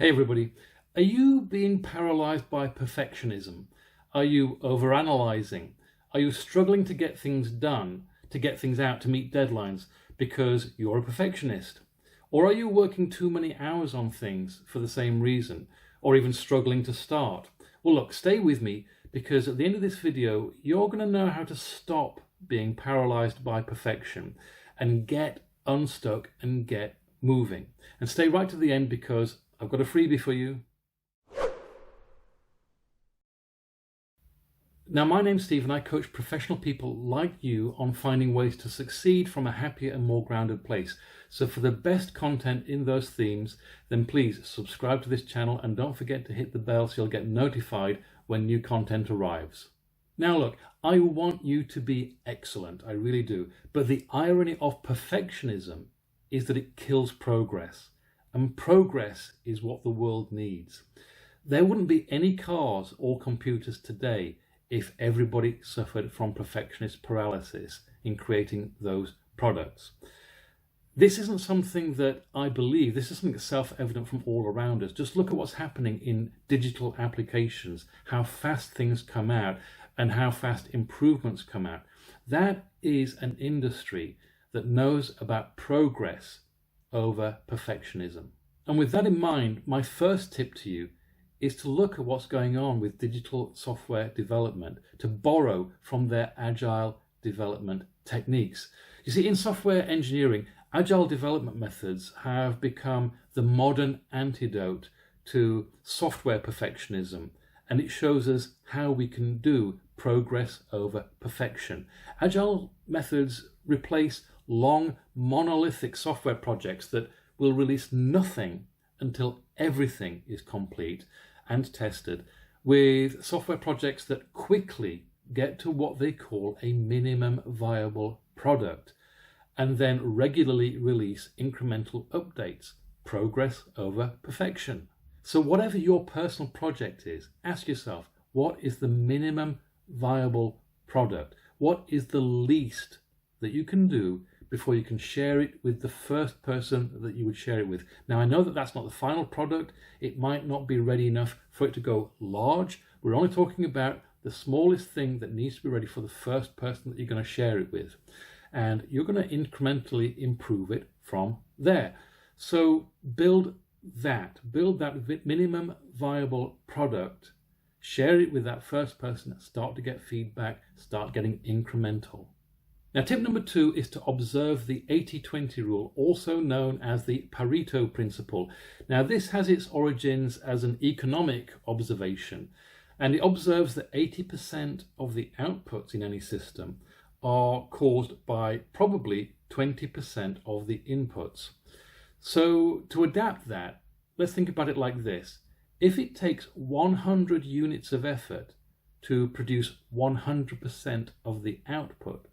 Hey everybody, are you being paralyzed by perfectionism? Are you overanalyzing? Are you struggling to get things done, to get things out, to meet deadlines because you're a perfectionist? Or are you working too many hours on things for the same reason, or even struggling to start? Well look, stay with me because at the end of this video, you're going to know how to stop being paralyzed by perfection and get unstuck and get moving. And stay right to the end because I've got a freebie for you. Now, my name's Steve and I coach professional people like you on finding ways to succeed from a happier and more grounded place. So for the best content in those themes, then please subscribe to this channel and don't forget to hit the bell so you'll get notified when new content arrives. Now look, I want you to be excellent, I really do. But the irony of perfectionism is that it kills progress. And progress is what the world needs. There wouldn't be any cars or computers today if everybody suffered from perfectionist paralysis in creating those products. This isn't something that I believe, this is something that's self-evident from all around us. Just look at what's happening in digital applications, how fast things come out and how fast improvements come out. That is an industry that knows about progress over perfectionism. And with that in mind, my first tip to you is to look at what's going on with digital software development, to borrow from their agile development techniques. You see, in software engineering, agile development methods have become the modern antidote to software perfectionism, and it shows us how we can do progress over perfection. Agile methods replace long monolithic software projects that will release nothing until everything is complete and tested, with software projects that quickly get to what they call a minimum viable product and then regularly release incremental updates. Progress over perfection. So whatever your personal project is, ask yourself, what is the minimum viable product? What is the least that you can do before you can share it with the first person that you would share it with? Now, I know that that's not the final product. It might not be ready enough for it to go large. We're only talking about the smallest thing that needs to be ready for the first person that you're going to share it with. And you're going to incrementally improve it from there. So build that minimum viable product, share it with that first person, start to get feedback, start getting incremental. Now, tip number 2 is to observe the 80-20 rule, also known as the Pareto principle. Now, this has its origins as an economic observation, and it observes that 80% of the outputs in any system are caused by probably 20% of the inputs. So to adapt that, let's think about it like this. If it takes 100 units of effort to produce 100% of the output,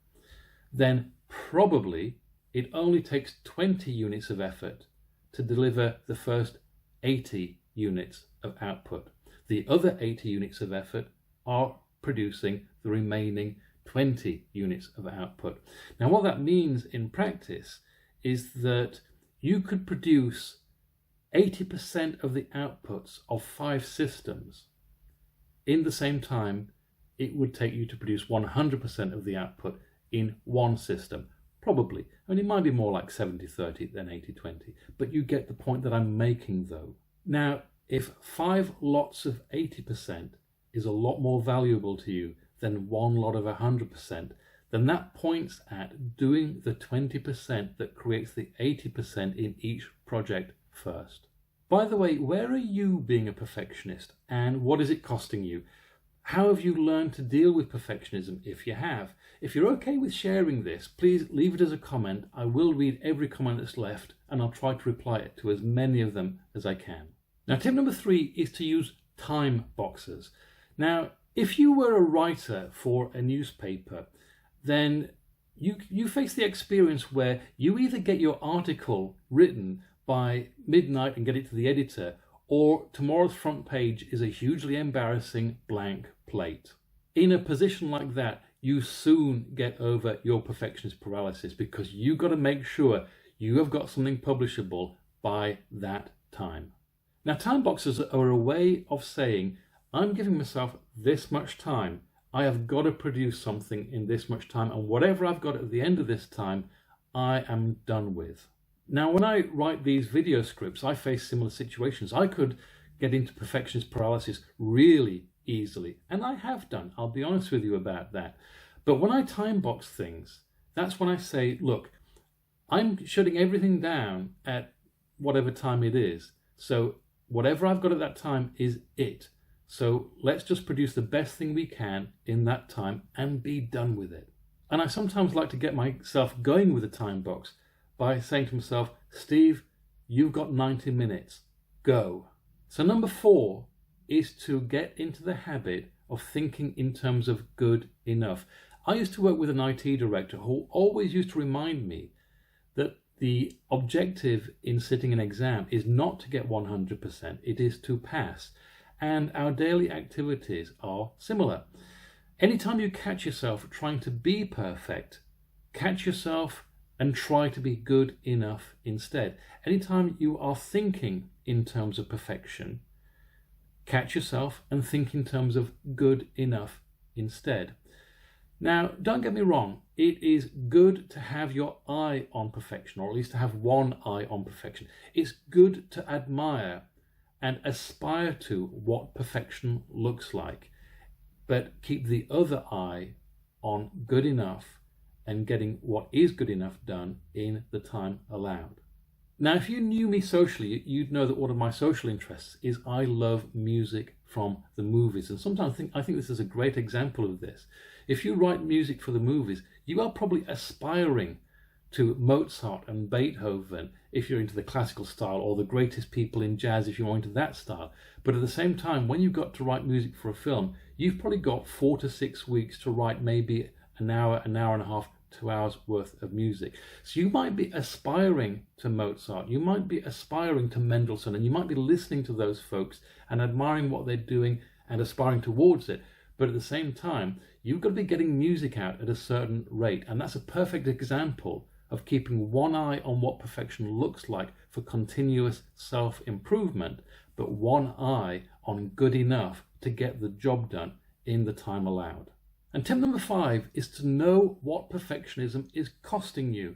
then probably it only takes 20 units of effort to deliver the first 80 units of output. The other 80 units of effort are producing the remaining 20 units of output. Now, what that means in practice is that you could produce 80% of the outputs of 5 systems in the same time it would take you to produce 100% of the output in one system. Probably. I mean, it might be more like 70-30 than 80-20, but you get the point that I'm making though. Now, if 5 lots of 80% is a lot more valuable to you than 1 lot of 100%, then that points at doing the 20% that creates the 80% in each project first. By the way, where are you being a perfectionist and what is it costing you? How have you learned to deal with perfectionism if you have? If you're okay with sharing this, please leave it as a comment. I will read every comment that's left and I'll try to reply to as many of them as I can. Now, tip number 3 is to use time boxes. Now, if you were a writer for a newspaper, then you face the experience where you either get your article written by midnight and get it to the editor, or tomorrow's front page is a hugely embarrassing blank plate. In a position like that, you soon get over your perfectionist paralysis because you've got to make sure you have got something publishable by that time. Now, time boxes are a way of saying, I'm giving myself this much time. I have got to produce something in this much time, and whatever I've got at the end of this time, I am done with. Now, when I write these video scripts, I face similar situations. I could get into perfectionist paralysis really easily, and I have done. I'll be honest with you about that. But when I time box things, that's when I say, look, I'm shutting everything down at whatever time it is. So whatever I've got at that time is it. So let's just produce the best thing we can in that time and be done with it. And I sometimes like to get myself going with a time box by saying to myself, Steve, you've got 90 minutes, go. So number 4 is to get into the habit of thinking in terms of good enough. I used to work with an IT director who always used to remind me that the objective in sitting an exam is not to get 100%, it is to pass. And our daily activities are similar. Anytime you catch yourself trying to be perfect, catch yourself and try to be good enough instead. Anytime you are thinking in terms of perfection, catch yourself and think in terms of good enough instead. Now, don't get me wrong, it is good to have your eye on perfection, or at least to have one eye on perfection. It's good to admire and aspire to what perfection looks like, but keep the other eye on good enough and getting what is good enough done in the time allowed. Now, if you knew me socially, you'd know that one of my social interests is I love music from the movies. And sometimes I think this is a great example of this. If you write music for the movies, you are probably aspiring to Mozart and Beethoven if you're into the classical style, or the greatest people in jazz if you're into that style. But at the same time, when you've got to write music for a film, you've probably got 4 to 6 weeks to write maybe an hour and a half, 2 hours worth of music. So you might be aspiring to Mozart, you might be aspiring to Mendelssohn, and you might be listening to those folks and admiring what they're doing and aspiring towards it. But at the same time, you've got to be getting music out at a certain rate. And that's a perfect example of keeping one eye on what perfection looks like for continuous self-improvement, but one eye on good enough to get the job done in the time allowed. And tip number 5 is to know what perfectionism is costing you.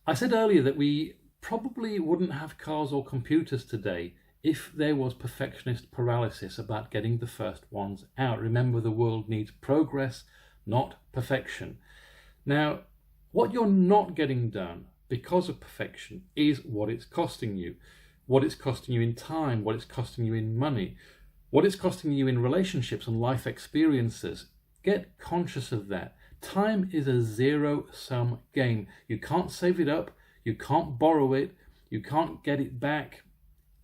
I said earlier that we probably wouldn't have cars or computers today if there was perfectionist paralysis about getting the first ones out. Remember, the world needs progress, not perfection. Now, what you're not getting done because of perfection is what it's costing you. What it's costing you in time, what it's costing you in money, what it's costing you in relationships and life experiences. Get conscious of that. Time is a zero-sum game. You can't save it up, you can't borrow it, you can't get it back.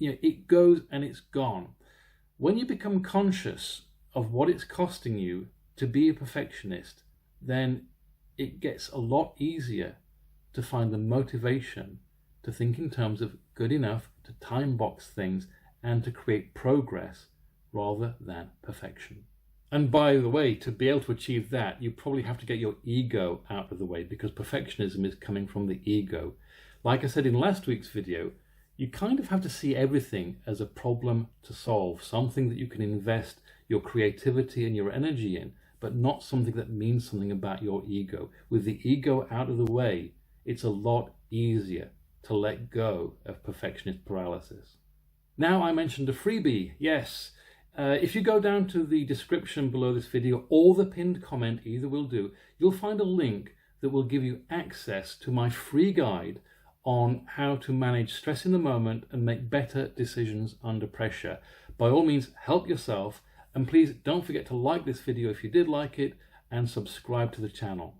It goes and it's gone. When you become conscious of what it's costing you to be a perfectionist, then it gets a lot easier to find the motivation to think in terms of good enough, to time box things, and to create progress rather than perfection. And by the way, to be able to achieve that, you probably have to get your ego out of the way, because perfectionism is coming from the ego. Like I said in last week's video, you kind of have to see everything as a problem to solve, something that you can invest your creativity and your energy in, but not something that means something about your ego. With the ego out of the way, it's a lot easier to let go of perfectionist paralysis. Now, I mentioned a freebie. Yes, if you go down to the description below this video or the pinned comment, either will do, you'll find a link that will give you access to my free guide on how to manage stress in the moment and make better decisions under pressure. By all means, help yourself, and please don't forget to like this video if you did like it and subscribe to the channel.